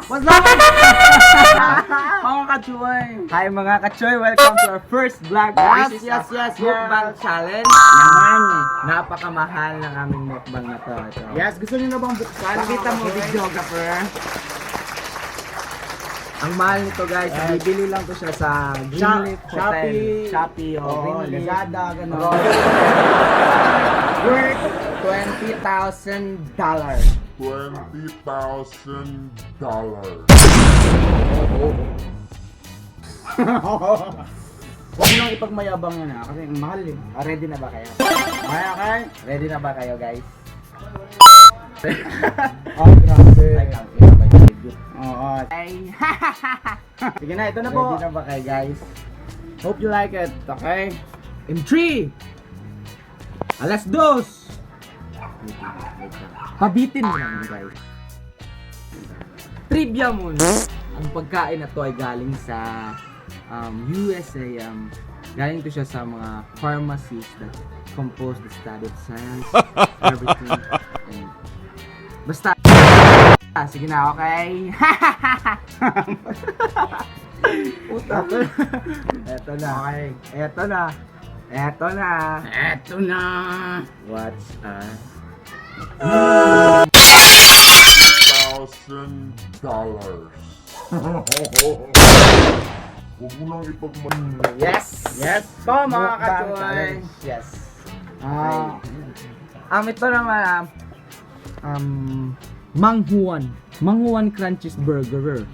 Yes! What's up? Mga kachoy! Hi mga kachoy, welcome to our first vlog. Yes, This is yes, a yes, mukbang yes. challenge. Naman! Napakamahal ng aming mukbang na to. Ito. Yes, gusto niyo na bang buksan? Pakita mo, videographer. Ang mahal nito guys, Yes. bibili lang to siya sa Greenleaf Hotel. Shopee o Oo, Greenleaf. Lazada, gano'n. Worth $20,000. $20,000. Huwag mo lang ipagmayabang yan ha, kasi ang mahal eh. Ready na ba kayo? Okay. Ready na ba kayo guys? Oh, grabe. Ay, ang ina may video. Oo. Ay, Sige na, ito na po. ready na ba kayo guys? Hope you like it, okay? In 3, alas 2. Pabitin mo naman guys. Trivia muna. Ang pagkain na to ay galing sa USA. Galing to siya sa mga pharmacies that compose the study of science, everything. And, basta, sige na, okay? Puta. Eto na. Okay. Eto na. Eto na. Eto na. What's $1,000. Huwag mo nang Yes! Yes po mga Mukbang kachoy. challenge. Yes. Ah, Ito naman, Manghuan. Manghuan Crunchies Burger.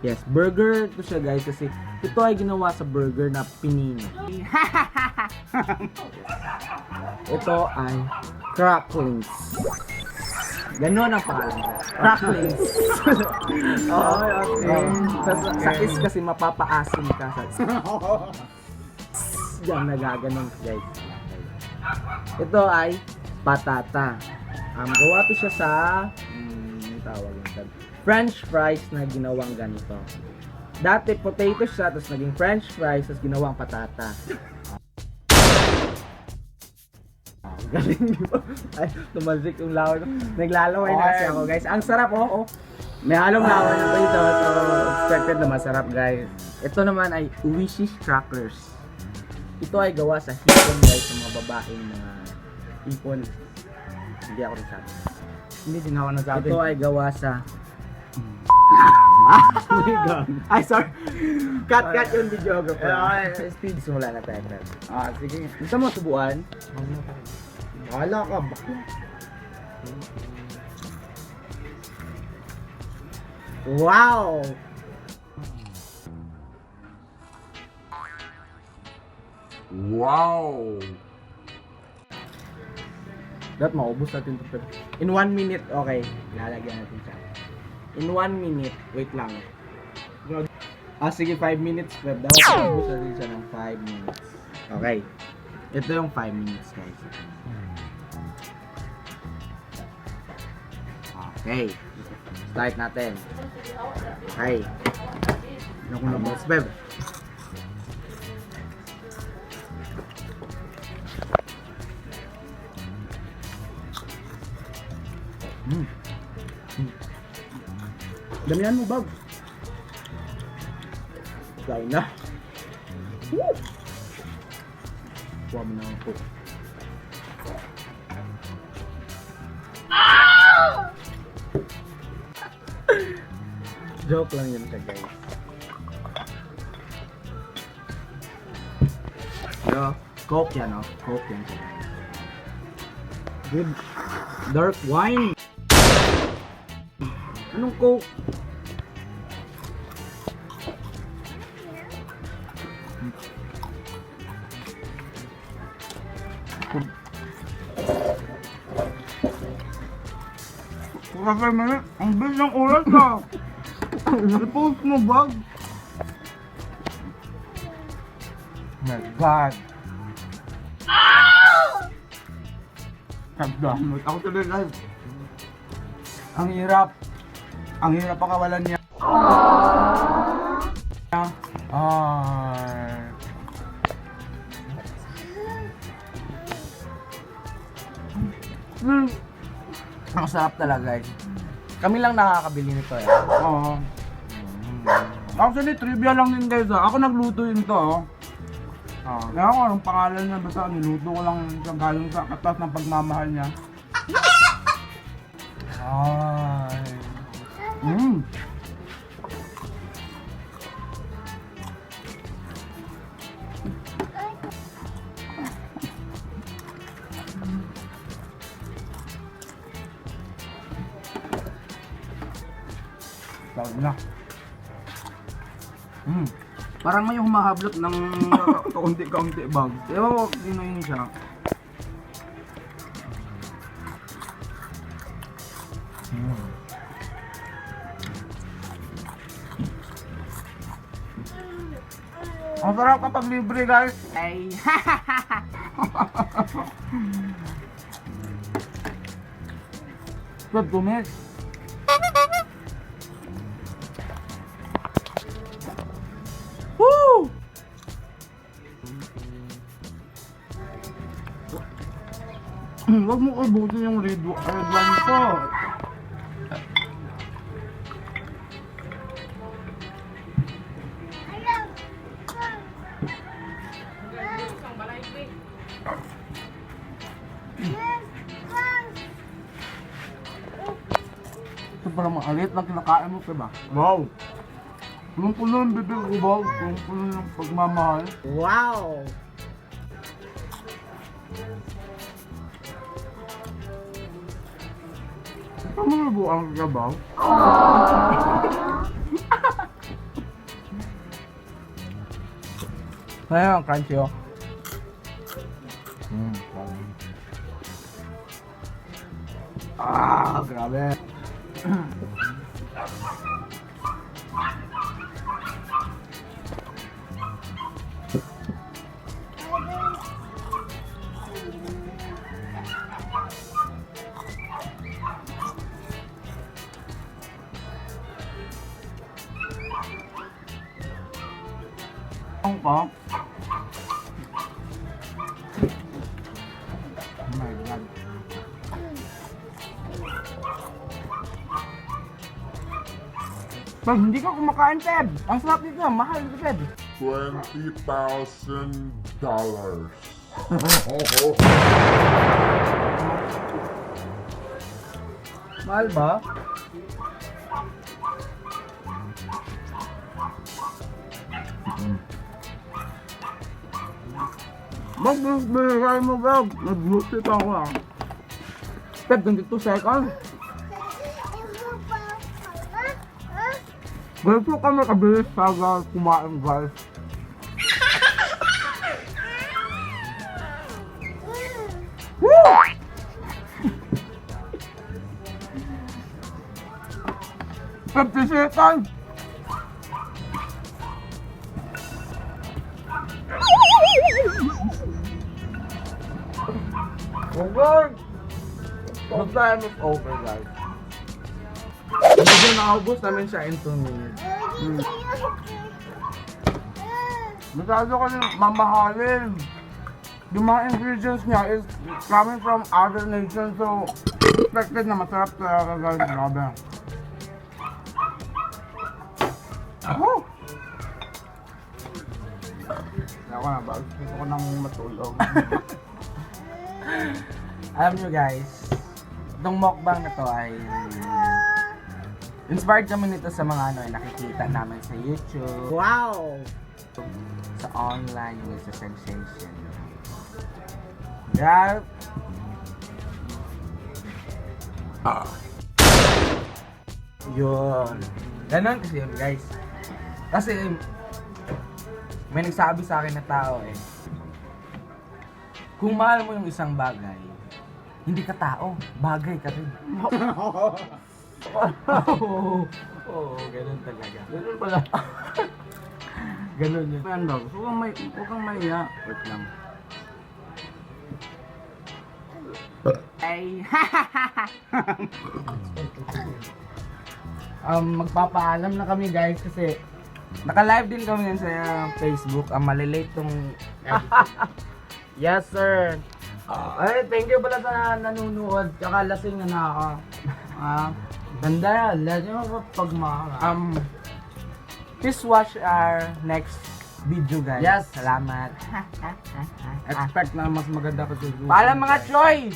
Yes, burger ito siya guys kasi ito ay ginawa sa burger na pinino. Ito ay cracklings. Ganon ang pangalan ko. Cracklings. okay. Sa is kasi mapapaasim ka sa diyan nagaganon guys. Ito ay patata. Gawa to siya sa yung tawag nito, French fries na ginawang ganito. Dati potato siya, tapos naging French fries, tapos ginawang patata. Galing, di ba? Ay, tumalsik yung laway ko. Naglalaway na kasi ako, guys. Ang sarap, oh. May halong laway na pa ito. So, expected na masarap, guys. Ito naman ay Wishes Crackers. Ito ay gawa sa hipon, guys, sa mga babaeng mga hipon. Hindi ako nagsabi. Hindi din ako nasabi. Ito ay gawa sa... Ay, sorry. Cut yung videographer. Okay. Speed, simula na tayo. Sige. Gusto mo subuan? Wala ka, bakla. Wow! Wow! Dapat maubos natin ito. In 1 minute, okay. Lalagyan natin siya. In 1 minute, wait lang. Sige, 5 minutes. Dapat maubos natin siya ng 5 minutes. Okay. Ito yung 5 minutes, guys. Okay. Start natin. Okay. Ano ko na ba? Let's beb. Damihan mo, Bob. Kain na. Kuha mo na ako. Joke lang yun siya, guys. Pero, Coke yan, oh. Coke yan siya. Good. Dark wine. Anong Coke? Kasi man, ang bilis ng oras ka. I-post mo, Bob. My God. Tagdamot. Ako tuloy live. Ang hirap. Ang hirap pakawalan niya. Ang sarap talaga guys. Kami lang nakakabili nito eh. Oo. Actually, trivia lang din guys Ako nagluto yun to Kaya ako anong pangalan niya, basta niluto ko lang siya galing sa katas ng pagmamahal niya. Ay. Tawag na. Parang may humahablot ng Kaunti-kaunti bag. Ewan ko, sino yun siya. Ang sarap kapag libre guys. ay. Good tumis. Woo! Huwag mo ubusin yung red wine ko. Ito pala maalit lang kinakain mo, diba? Wow! Punong-puno ng bibig ko, Bob. Punong-puno ng pagmamahal. Wow! Ito mo nabuang ka, Bob? Ayan, crunchy oh. Grabe. Ang pa. Oh my God. Pag hindi ka kumakain, Teb, ang sarap nito, mahal ito, Teb. $20,000. Mahal ba? Mag-binigay mo, Bob. Nag-bluetooth ako Teb, 22 seconds. Ganito ka makabilis sa kumain, guys. Woo! 50 seconds! Okay! The time is over, guys. Medyo nakaubos namin siya in 2 minutes. Masyado ka nang mamahalin. Yung mga ingredients niya is coming from other nations, so expected na masarap talaga, guys. Grabe. Woo! Ako na ba? Gusto ko nang matulog. Alam nyo guys, itong mukbang na to ay inspired kami nito sa mga nakikita namin sa YouTube. Wow! Sa online, yung sa sensation. Yeah. Yun. Ganon kasi yun guys. Kasi may nagsabi sa akin na tao kung mahal mo yung isang bagay, hindi ka tao, bagay ka rin. Oo, ganun talaga. Ganun pala. Ganun yun. Ayan daw, huwag kang mahiya. Wait lang. Ay, magpapaalam na kami guys kasi naka-live din kami yan sa Facebook. Malilate tong Yes, sir. ay, thank you pala sa nanonood. Tsaka lasing na ako. Ganda yan. Lalo mo pagmahal. Please watch our next video, guys. Yes. Salamat. Expect na mas maganda ka sa Paalam mga Choy!